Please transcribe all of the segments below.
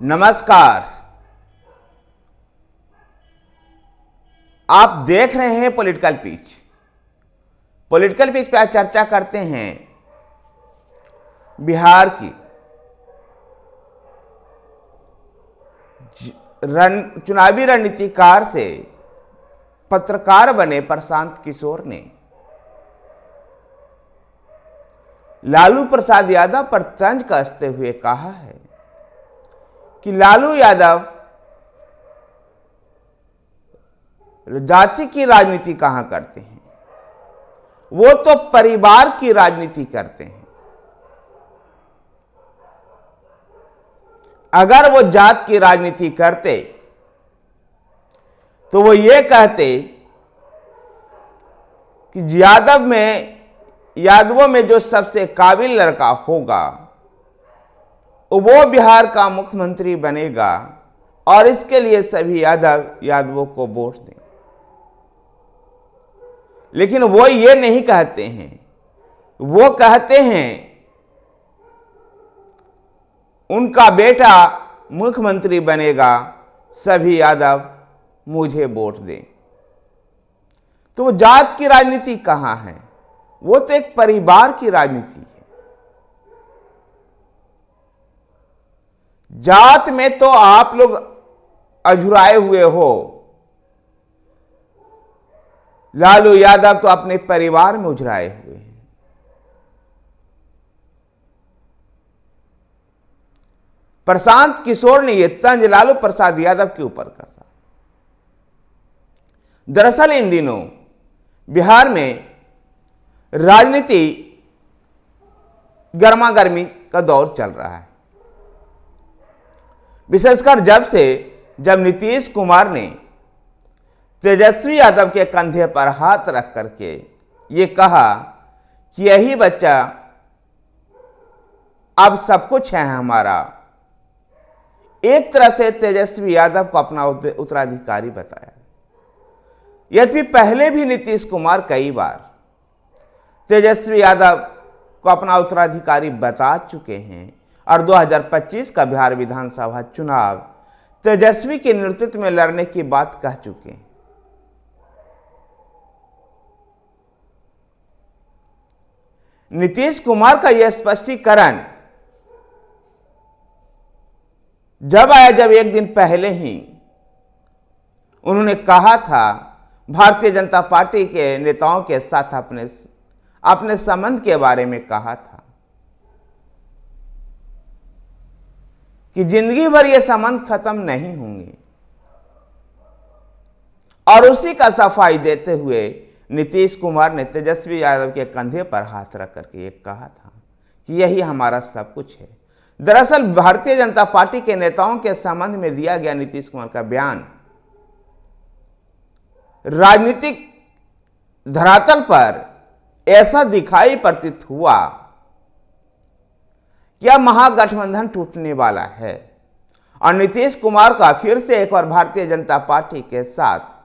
नमस्कार। आप देख रहे हैं पॉलिटिकल पिच। पॉलिटिकल पिच पर चर्चा करते हैं बिहार की चुनावी रणनीतिकार से पत्रकार बने प्रशांत किशोर ने लालू प्रसाद यादव पर तंज कसते हुए कहा है कि लालू यादव जाति की राजनीति कहां करते हैं, वो तो परिवार की राजनीति करते हैं। अगर वो जात की राजनीति करते तो वो ये कहते कि यादवों में जो सबसे काबिल लड़का होगा वो बिहार का मुख्यमंत्री बनेगा और इसके लिए सभी यादवों को वोट दें। लेकिन वो ये नहीं कहते हैं, वो कहते हैं उनका बेटा मुख्यमंत्री बनेगा, सभी यादव मुझे वोट दें। तो वो जात की राजनीति कहां है? वो तो एक परिवार की राजनीति है। जात में तो आप लोग अझुराए हुए हो। लालू यादव तो अपने परिवार में उझराए हुए हैं। प्रशांत किशोर ने यह तंज लालू प्रसाद यादव के ऊपर कसा। दरअसल इन दिनों बिहार में राजनीति गर्मा गर्मी का दौर चल रहा है, विशेषकर जब नीतीश कुमार ने तेजस्वी यादव के कंधे पर हाथ रख करके ये कहा कि यही बच्चा अब सब कुछ है हमारा। एक तरह से तेजस्वी यादव को अपना उत्तराधिकारी बताया। यद्यपि पहले भी नीतीश कुमार कई बार तेजस्वी यादव को अपना उत्तराधिकारी बता चुके हैं और 2025 का बिहार विधानसभा चुनाव तेजस्वी के नेतृत्व में लड़ने की बात कह चुके हैं। नीतीश कुमार का यह स्पष्टीकरण जब आया जब एक दिन पहले ही उन्होंने कहा था, भारतीय जनता पार्टी के नेताओं के साथ अपने संबंध के बारे में कहा था कि जिंदगी भर ये संबंध खत्म नहीं होंगे। और उसी का सफाई देते हुए नीतीश कुमार ने तेजस्वी यादव के कंधे पर हाथ रख करके ये कहा था कि यही हमारा सब कुछ है। दरअसल भारतीय जनता पार्टी के नेताओं के संबंध में दिया गया नीतीश कुमार का बयान राजनीतिक धरातल पर ऐसा दिखाई प्रतीत हुआ कि अब महागठबंधन टूटने वाला है और नीतीश कुमार का फिर से एक बार भारतीय जनता पार्टी के साथ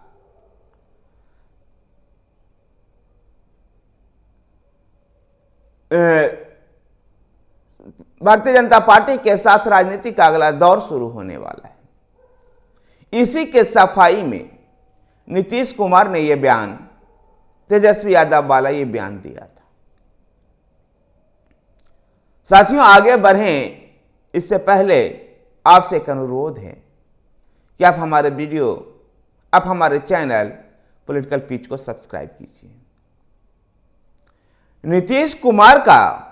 राजनीति का अगला दौर शुरू होने वाला है। इसी के सफाई में नीतीश कुमार ने यह बयान, तेजस्वी यादव वाला ये बयान दिया था। साथियों, आगे बढ़ें इससे पहले आपसे एक अनुरोध है कि आप हमारे चैनल पॉलिटिकल पिच को सब्सक्राइब कीजिए। नीतीश कुमार का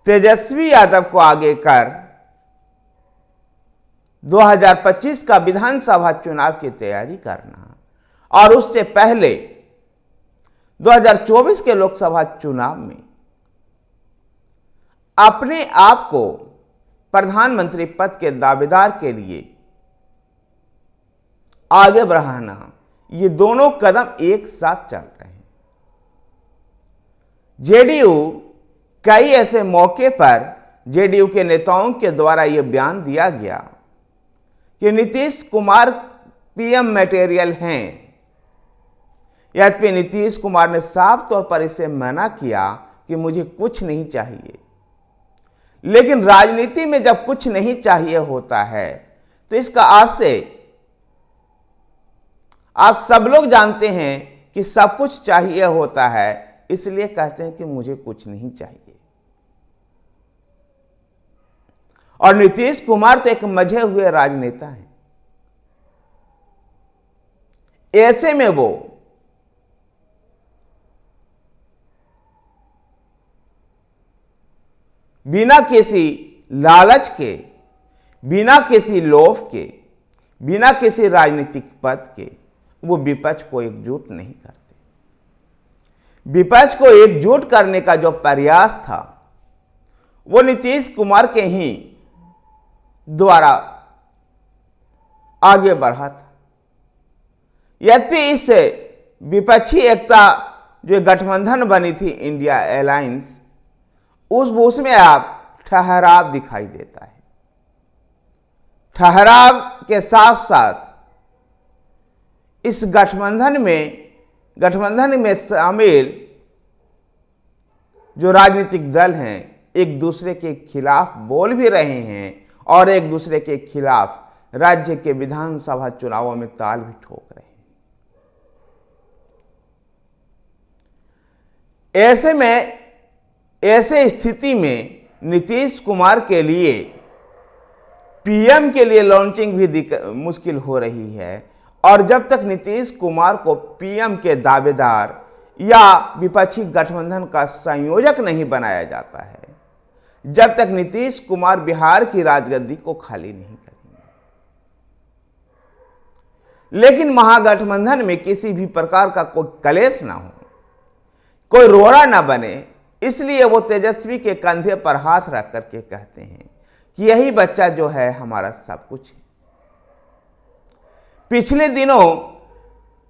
तेजस्वी यादव को आगे कर 2025 का विधानसभा चुनाव की तैयारी करना और उससे पहले 2024 के लोकसभा चुनाव में अपने आप को प्रधानमंत्री पद के दावेदार के लिए आगे बढ़ाना, ये दोनों कदम एक साथ चल रहे हैं। जेडीयू कई ऐसे मौके पर जेडीयू के नेताओं के द्वारा यह बयान दिया गया कि नीतीश कुमार पीएम मटेरियल हैं। यद्यपि नीतीश कुमार ने साफ तौर पर इसे मना किया कि मुझे कुछ नहीं चाहिए, लेकिन राजनीति में जब कुछ नहीं चाहिए होता है तो इसका आज से आप सब लोग जानते हैं कि सब कुछ चाहिए होता है, इसलिए कहते हैं कि मुझे कुछ नहीं चाहिए। और नीतीश कुमार तो एक मजे हुए राजनेता हैं। ऐसे में वो बिना किसी लालच के, बिना किसी लोभ के, बिना किसी राजनीतिक पद के वो विपक्ष को एकजुट नहीं करते। विपक्ष को एकजुट करने का जो प्रयास था वो नीतीश कुमार के ही द्वारा आगे बढ़ा था। यद्यपि इस विपक्षी एकता जो गठबंधन बनी थी इंडिया अलायंस, उसमें आप ठहराव दिखाई देता है। ठहराव के साथ साथ इस गठबंधन में शामिल जो राजनीतिक दल हैं एक दूसरे के खिलाफ बोल भी रहे हैं और एक दूसरे के खिलाफ राज्य के विधानसभा चुनावों में ताल भी ठोक रहे हैं। ऐसे स्थिति में नीतीश कुमार के लिए पीएम के लिए लॉन्चिंग भी मुश्किल हो रही है। और जब तक नीतीश कुमार को पीएम के दावेदार या विपक्षी गठबंधन का संयोजक नहीं बनाया जाता है, जब तक नीतीश कुमार बिहार की राजगद्दी को खाली नहीं करेंगे। लेकिन महागठबंधन में किसी भी प्रकार का कोई कलेश ना हो, कोई रोड़ा ना बने, इसलिए वो तेजस्वी के कंधे पर हाथ रख करके कहते हैं कि यही बच्चा जो है हमारा सब कुछ है। पिछले दिनों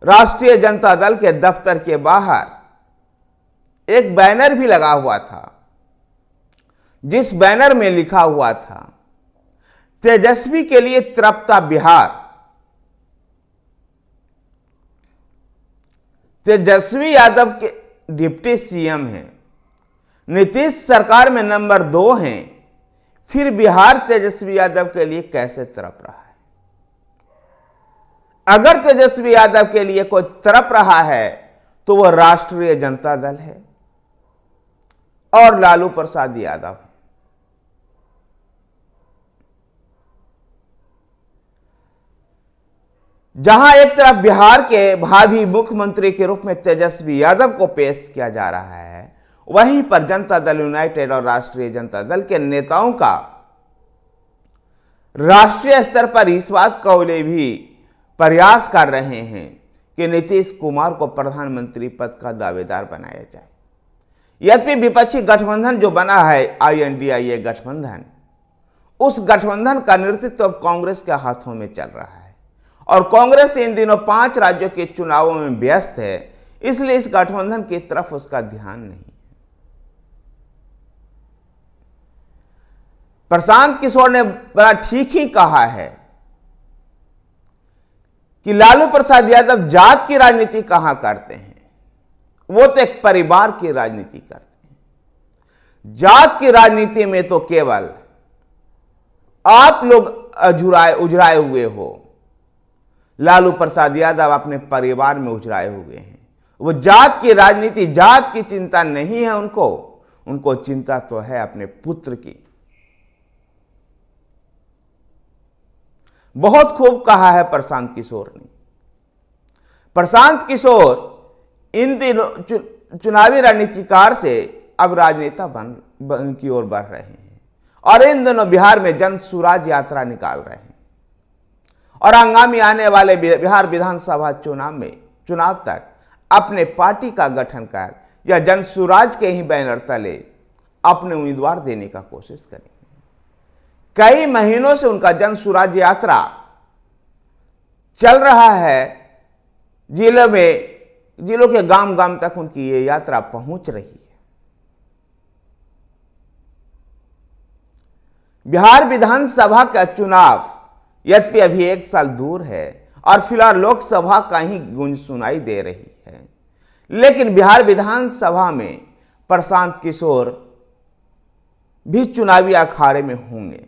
राष्ट्रीय जनता दल के दफ्तर के बाहर एक बैनर भी लगा हुआ था, जिस बैनर में लिखा हुआ था तेजस्वी के लिए तड़पता बिहार। तेजस्वी यादव के डिप्टी सीएम हैं, नीतीश सरकार में नंबर 2 हैं, फिर बिहार तेजस्वी यादव के लिए कैसे तड़प रहा है? अगर तेजस्वी यादव के लिए कोई तड़प रहा है तो वह राष्ट्रीय जनता दल है और लालू प्रसाद यादव है। जहां एक तरफ बिहार के भावी मुख्यमंत्री के रूप में तेजस्वी यादव को पेश किया जा रहा है, वहीं पर जनता दल यूनाइटेड और राष्ट्रीय जनता दल के नेताओं का राष्ट्रीय स्तर पर इस बात को ले भी प्रयास कर रहे हैं कि नीतीश कुमार को प्रधानमंत्री पद का दावेदार बनाया जाए। यद्यपि विपक्षी गठबंधन जो बना है INDIA गठबंधन, उस गठबंधन का नेतृत्व अब कांग्रेस के हाथों में चल रहा है और कांग्रेस इन दिनों 5 राज्यों के चुनावों में व्यस्त है, इसलिए इस गठबंधन की तरफ उसका ध्यान नहीं। प्रशांत किशोर ने बड़ा ठीक ही कहा है कि लालू प्रसाद यादव जात की राजनीति कहां करते हैं, वो तो एक परिवार की राजनीति करते हैं। जात की राजनीति में तो केवल आप लोग उजराए हुए हो। लालू प्रसाद यादव अपने परिवार में उजराए हुए हैं। वो जात की राजनीति, जात की चिंता नहीं है उनको चिंता तो है अपने पुत्र की। बहुत खूब कहा है प्रशांत किशोर ने। प्रशांत किशोर इन दिनों चुनावी रणनीतिकार से अब राजनेता बन की ओर बढ़ रहे हैं और इन दिनों बिहार में जन सुराज यात्रा निकाल रहे हैं और आगामी आने वाले बिहार विधानसभा चुनाव तक अपने पार्टी का गठन कर या जन सुराज के ही बैनर तले अपने उम्मीदवार देने का कोशिश करेंगे। कई महीनों से उनका जन सुराज यात्रा चल रहा है। जिलों के गांव गांव तक उनकी ये यात्रा पहुंच रही है। बिहार विधानसभा का चुनाव यद्यपि अभी 1 साल दूर है और फिलहाल लोकसभा का ही गूंज सुनाई दे रही है, लेकिन बिहार विधानसभा में प्रशांत किशोर भी चुनावी अखाड़े में होंगे।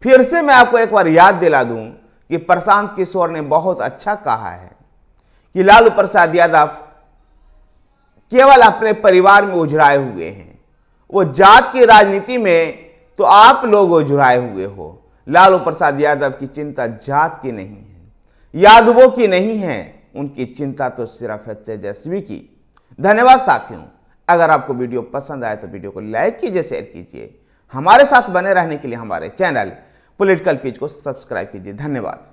फिर से मैं आपको एक बार याद दिला दूं कि प्रशांत किशोर ने बहुत अच्छा कहा है कि लालू प्रसाद यादव केवल अपने परिवार में उजराए हुए हैं, वो जात की राजनीति में तो आप लोग उजराए हुए हो। लालू प्रसाद यादव की चिंता जात की नहीं है, यादवों की नहीं है, उनकी चिंता तो सिर्फ है तेजस्वी की। धन्यवाद साथियों। अगर आपको वीडियो पसंद आए तो वीडियो को लाइक कीजिए, शेयर कीजिए। हमारे साथ बने रहने के लिए हमारे चैनल पॉलिटिकल पेज को सब्सक्राइब कीजिए। धन्यवाद।